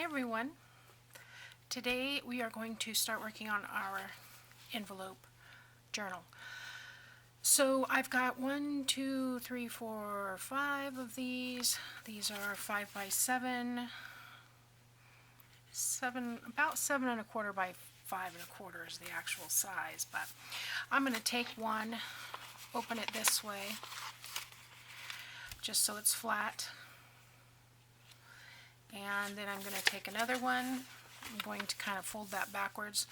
Hi everyone. Today we are going to start working on our envelope journal. So I've got 1, 2, 3, 4, 5 of these. These are 5 by 7, about 7 1/4 by 5 1/4 is the actual size. But I'm going to take one, open it this way, just so it's flat. And then I'm going to take another one. I'm going to kind of fold that backwards.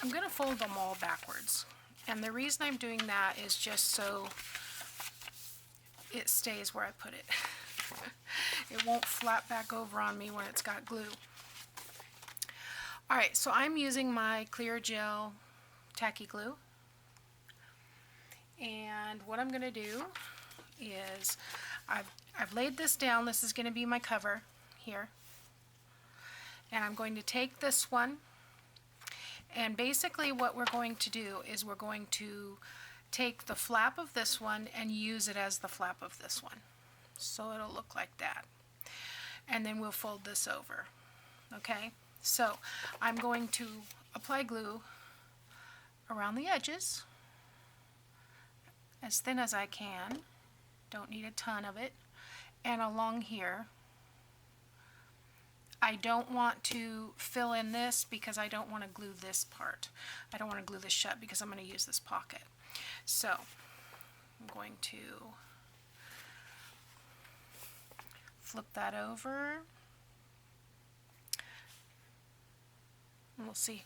I'm going to fold them all backwards. And the reason I'm doing that is just so it stays where I put it. It won't flap back over on me when it's got glue. Alright, so I'm using my clear gel tacky glue. And what I'm going to do is I've laid this down. This is going to be my cover here. And I'm going to take this one, and basically what we're going to do is we're going to take the flap of this one and use it as the flap of this one. So it'll look like that. And then we'll fold this over. Okay? So I'm going to apply glue around the edges as thin as I can. Don't need a ton of it. And along here. I don't want to fill in this because I don't want to glue this part. I don't want to glue this shut because I'm going to use this pocket. So I'm going to flip that over. And we'll see.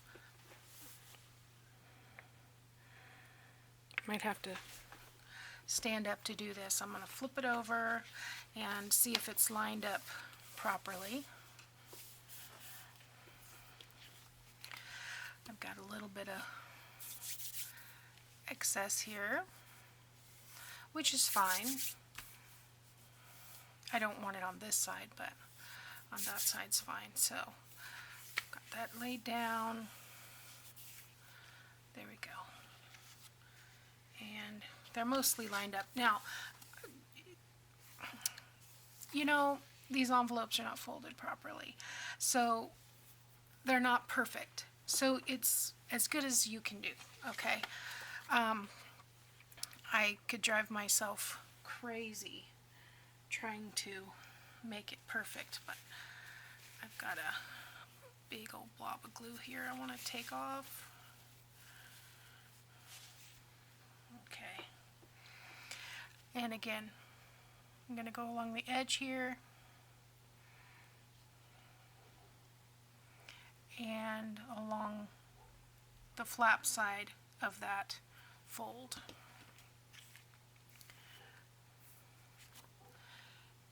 Might have to stand up to do this. I'm going to flip it over and see if it's lined up properly. I've got a little bit of excess here, which is fine. I don't want it on this side, but on that side's fine. So, got that laid down. There we go. And they're mostly lined up. Now, you know, these envelopes are not folded properly, so they're not perfect. So it's as good as you can do, okay? I could drive myself crazy trying to make it perfect, but I've got a big old blob of glue here I want to take off. Okay. And again, I'm going to go along the edge here. And along the flap side of that fold.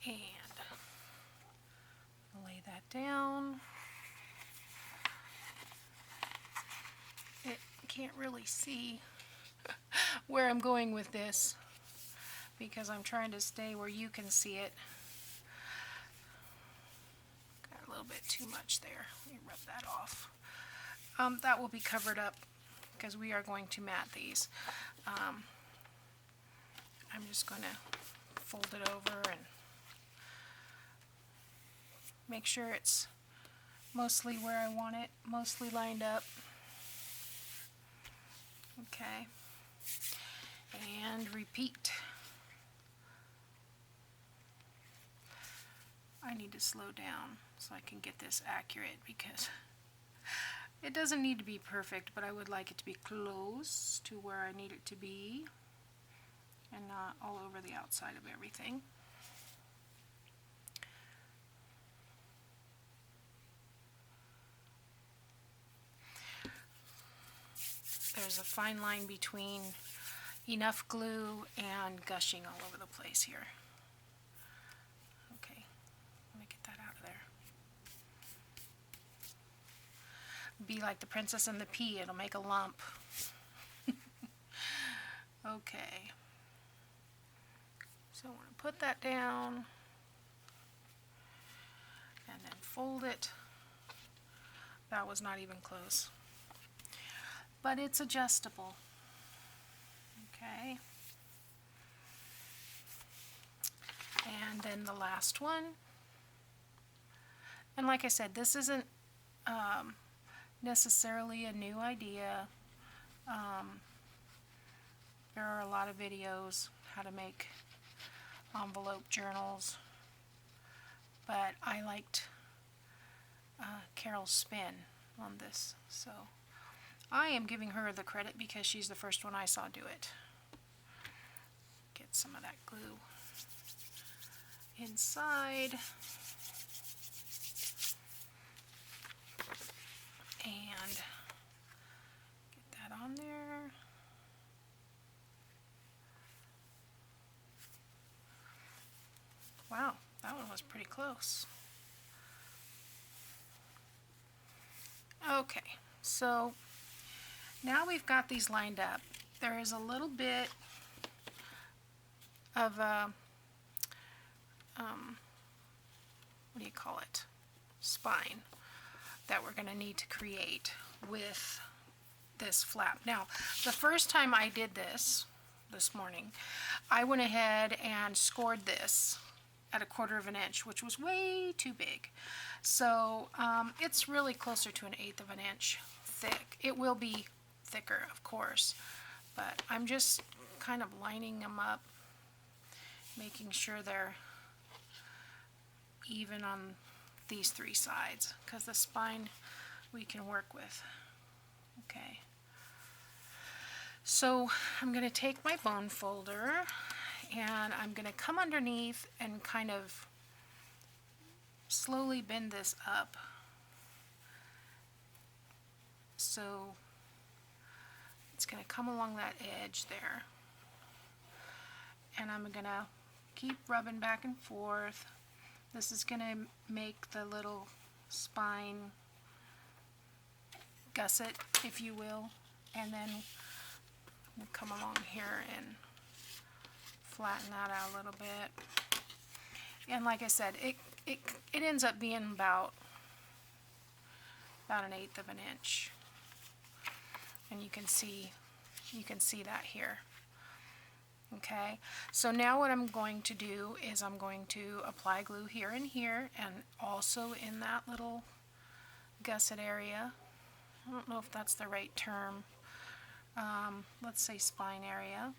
And lay that down. It can't really see where I'm going with this because I'm trying to stay where you can see it. A little bit too much there. Let me rub that off. That will be covered up because we are going to mat these. I'm just going to fold it over and make sure it's mostly where I want it, mostly lined up. Okay. And repeat. I need to slow down so I can get this accurate because it doesn't need to be perfect, but I would like it to be close to where I need it to be and not all over the outside of everything. There's a fine line between enough glue and gushing all over the place here. Be like the princess and the pea, it'll make a lump. Okay. So I want to put that down and then fold it. That was not even close. But it's adjustable. Okay. And then the last one. And like I said, this isn't necessarily a new idea. There are a lot of videos how to make envelope journals, but I liked Carol's spin on this, so I am giving her the credit because she's the first one I saw do it. Get some of that glue inside. And get that on there. Wow, that one was pretty close. Okay, so now we've got these lined up. There is a little bit of a, what do you call it? Spine that we're going to need to create with this flap. Now, the first time I did this morning, I went ahead and scored this at 1/4 inch, which was way too big. So it's really closer to 1/8 inch thick. It will be thicker, of course, but I'm just kind of lining them up, making sure they're even on these 3 sides, because the spine we can work with. Okay, so I'm going to take my bone folder and I'm going to come underneath and kind of slowly bend this up so it's going to come along that edge there, and I'm going to keep rubbing back and forth. This is going to make the little spine gusset, if you will, and then we'll come along here and flatten that out a little bit. And like I said, it ends up being about 1/8 inch, and you can see that here. Okay, so now what I'm going to do is I'm going to apply glue here and here, and also in that little gusset area. I don't know if that's the right term. Let's say spine area.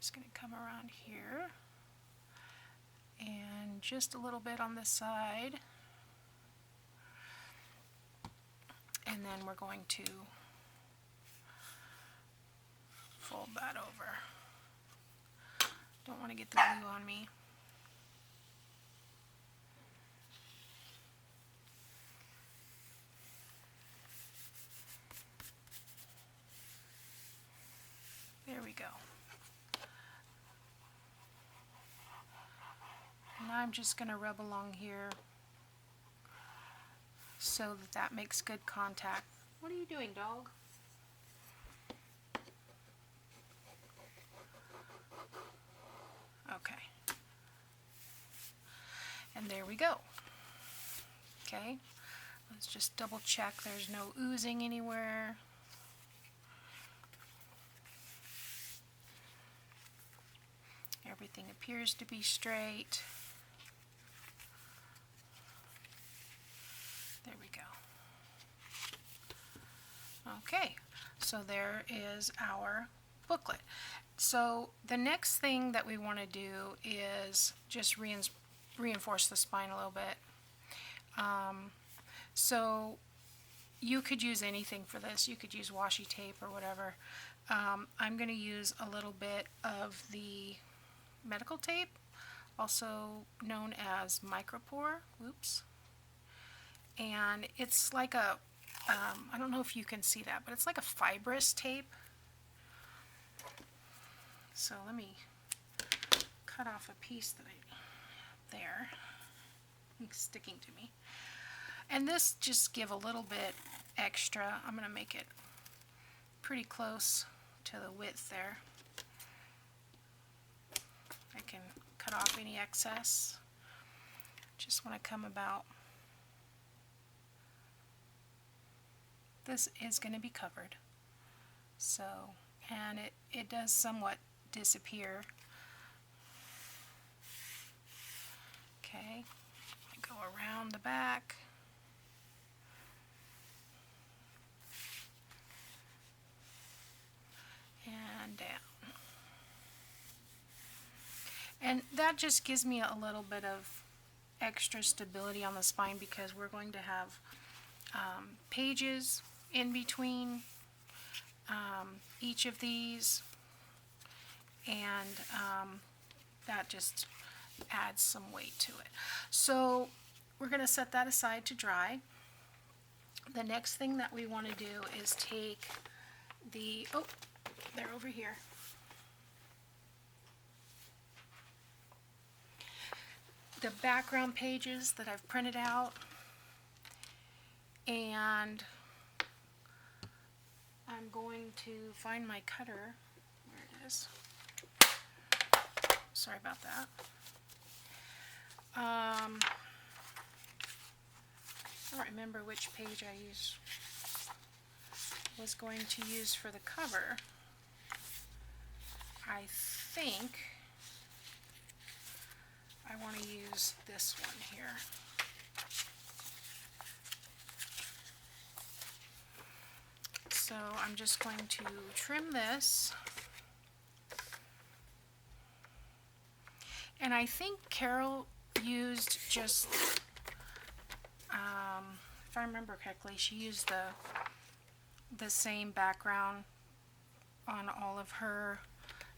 Just going to come around here and just a little bit on this side. And then we're going to fold that over. Don't want to get the glue on me. There we go. And I'm just going to rub along here so that makes good contact. What are you doing, dog? Okay. And there we go. Okay. Let's just double check there's no oozing anywhere. Everything appears to be straight. There we go. Okay, so there is our booklet. So the next thing that we want to do is just reinforce the spine a little bit. So you could use anything for this. You could use washi tape or whatever. I'm going to use a little bit of the medical tape, also known as micropore. Oops. And it's like a, I don't know if you can see that, but it's like a fibrous tape. So let me cut off a piece that there. It's sticking to me. And this just give a little bit extra. I'm going to make it pretty close to the width there. I can cut off any excess. Just want to come about. This is going to be covered. So, and it does somewhat disappear Okay, go around the back. And down. And that just gives me a little bit of extra stability on the spine because we're going to have pages in between each of these, and that just adds some weight to it. So we're going to set that aside to dry. The next thing that we want to do is take the, oh, they're over here. The background pages that I've printed out, and I'm going to find my cutter. Where it is. Sorry about that. I don't remember which page I was going to use for the cover. I think I want to use this one here. So I'm just going to trim this. And I think Carol used just, if I remember correctly, she used the same background on all of her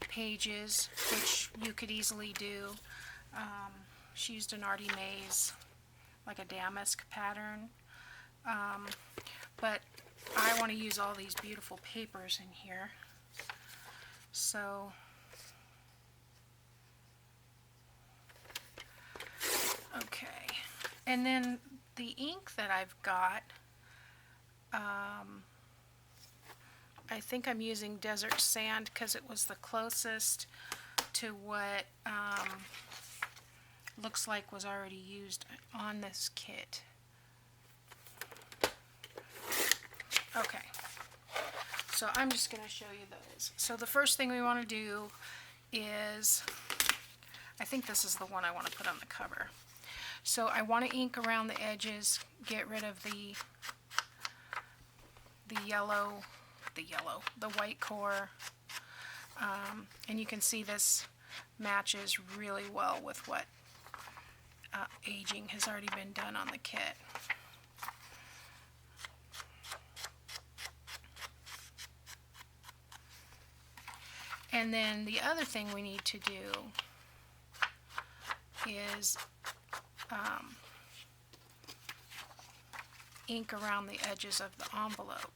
pages, which you could easily do. She used an Artie Mays, like a damask pattern, but I want to use all these beautiful papers in here. So okay, and then the ink that I've got, I think I'm using Desert Sand because it was the closest to what looks like was already used on this kit. Okay, so I'm just going to show you those. So the first thing we want to do is, I think this is the one I want to put on the cover. So I want to ink around the edges, get rid of the white core, and you can see this matches really well with what aging has already been done on the kit. And then the other thing we need to do is ink around the edges of the envelope.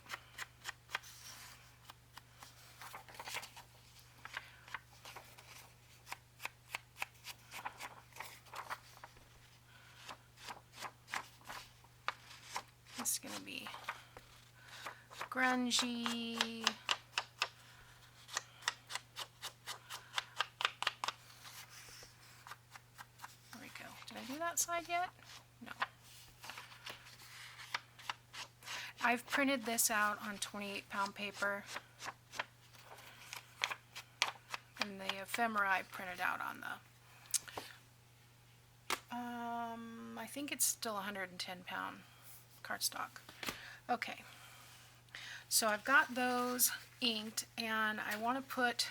This is going to be grungy. There we go. Did I do that side yet? No. I've printed this out on 28-pound paper, and the ephemera I printed out on the, I think it's still 110-pound cardstock. Okay, so I've got those inked, and I want to put,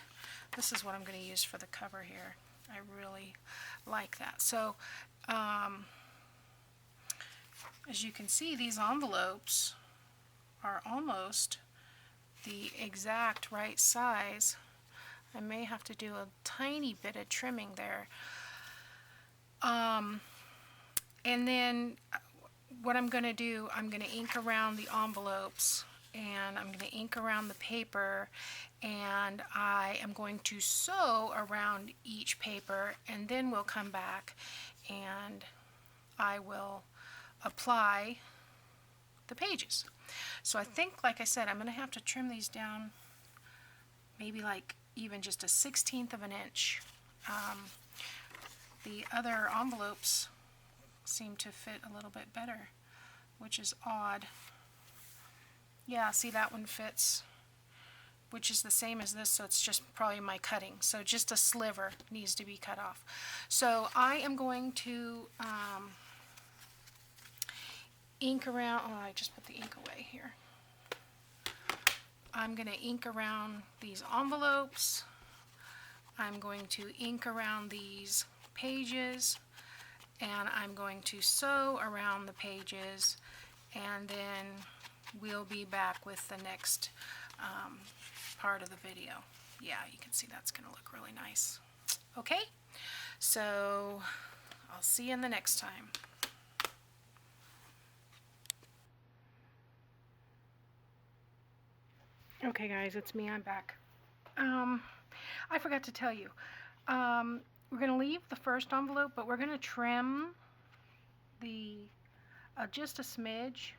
this is what I'm going to use for the cover here. I really like that. So, as you can see, these envelopes are almost the exact right size. I may have to do a tiny bit of trimming there. And then what I'm going to do, I'm going to ink around the envelopes, and I'm going to ink around the paper, and I am going to sew around each paper, and then we'll come back and I will apply the pages. So I think, like I said, I'm going to have to trim these down maybe like even just a 1/16 of an inch. The other envelopes seem to fit a little bit better, which is odd. Yeah, see, that one fits which is the same as this, so it's just probably my cutting. So just a sliver needs to be cut off. So I am going to ink around, oh, I just put the ink away here. I'm going to ink around these envelopes. I'm going to ink around these pages, and I'm going to sew around the pages, and then we'll be back with the next part of the video. Yeah, you can see that's going to look really nice. Okay, so I'll see you in the next time. Okay guys, it's me, I'm back. I forgot to tell you, we're going to leave the first envelope, but we're going to trim the just a smidge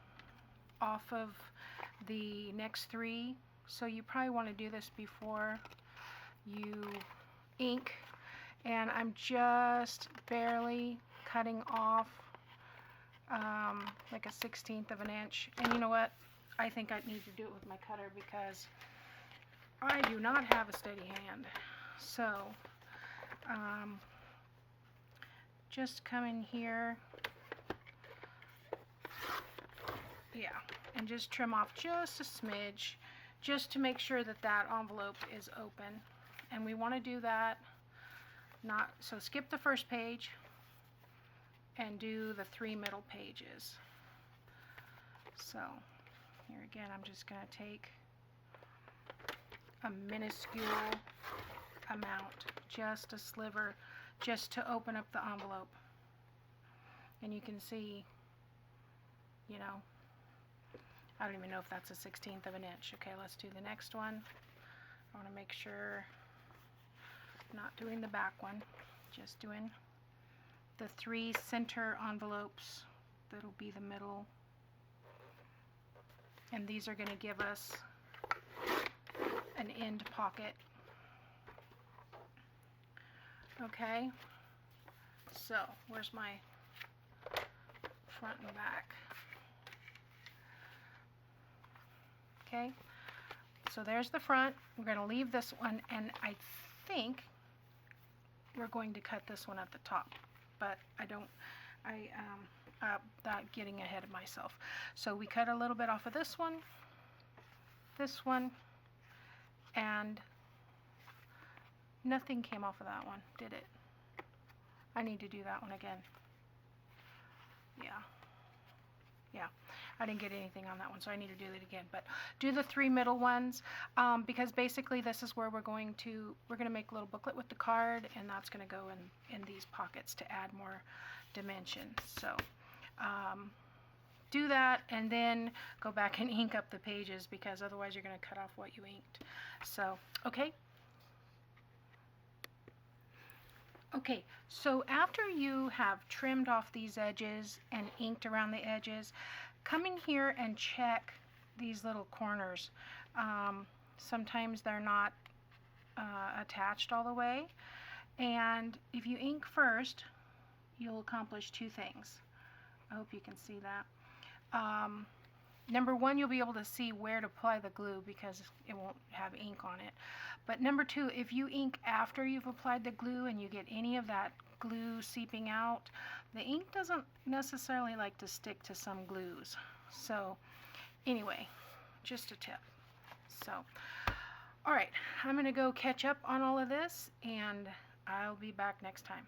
off of the next three. So you probably want to do this before you ink, and I'm just barely cutting off like a 1/16 of an inch. And you know what? I think I need to do it with my cutter because I do not have a steady hand. So just come in here, yeah, and just trim off just a smidge, just to make sure that that envelope is open. And we want to do that, so skip the first page and do the 3 middle pages. So here again, I'm just going to take a minuscule amount, just a sliver, just to open up the envelope. And you can see, you know, I don't even know if that's a 1/16 of an inch. Okay, let's do the next one. I want to make sure I'm not doing the back one, just doing the 3 center envelopes that'll be the middle. And these are going to give us an end pocket. Okay, so where's my front and back? Okay, so there's the front. We're going to leave this one, and I think we're going to cut this one at the top, but not getting ahead of myself. So we cut a little bit off of this one, and nothing came off of that one, did it? I need to do that one again. Yeah, I didn't get anything on that one, so I need to do it again. But do the 3 middle ones, because basically this is where we're going to make a little booklet with the card, and that's going to go in these pockets to add more dimension. So do that, and then go back and ink up the pages, because otherwise you're going to cut off what you inked. So okay. Okay, so after you have trimmed off these edges and inked around the edges, come in here and check these little corners. Sometimes they're not attached all the way, and if you ink first, you'll accomplish 2 things. I hope you can see that. Number 1, you'll be able to see where to apply the glue because it won't have ink on it. But number 2, if you ink after you've applied the glue and you get any of that glue seeping out, the ink doesn't necessarily like to stick to some glues. So anyway, just a tip. So, all right, I'm going to go catch up on all of this, and I'll be back next time.